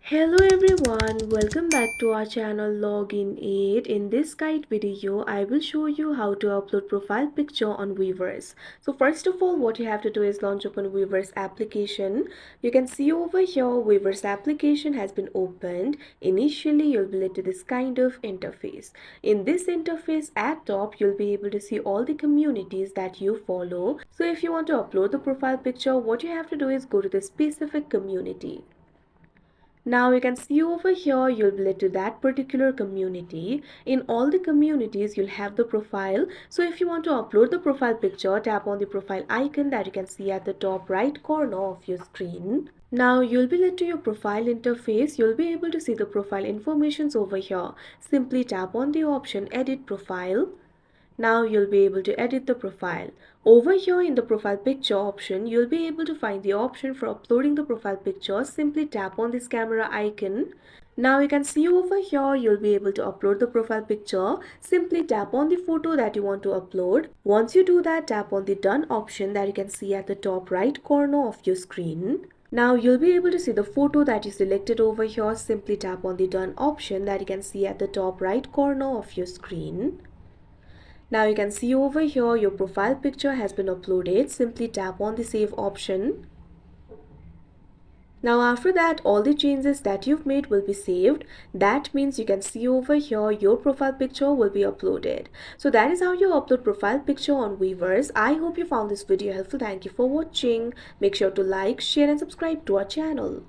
Hello everyone, welcome back to our channel Login 8. In this guide video, I will show you how to upload profile picture on Weverse. So first of all, what you have to do is launch open Weverse application. You can see over here, Weverse application has been opened. Initially, you'll be led to this kind of interface. In this interface at top, you'll be able to see all the communities that you follow. So if you want to upload the profile picture, what you have to do is go to the specific community. Now you can see over here, you'll be led to that particular community. In all the communities, you'll have the profile. So if you want to upload the profile picture, tap on the profile icon that you can see at the top right corner of your screen. Now you'll be led to your profile interface. You'll be able to see the profile informations over here. Simply tap on the option edit profile. Now you'll be able to edit the profile. Over here in the profile picture option, you'll be able to find the option for uploading the profile picture. Simply tap on this camera icon. Now you can see over here, you'll be able to upload the profile picture. Simply tap on the photo that you want to upload. Once you do that, tap on the done option that you can see at the top right corner of your screen. Now you'll be able to see the photo that you selected over here. Simply tap on the done option that you can see at the top right corner of your screen. Now you can see over here your profile picture has been uploaded. Simply tap on the save option. Now after that, all the changes that you've made will be saved. That means you can see over here your profile picture will be uploaded. So that is how you upload profile picture on Weverse. I hope you found this video helpful. Thank you for watching. Make sure to like, share and subscribe to our channel.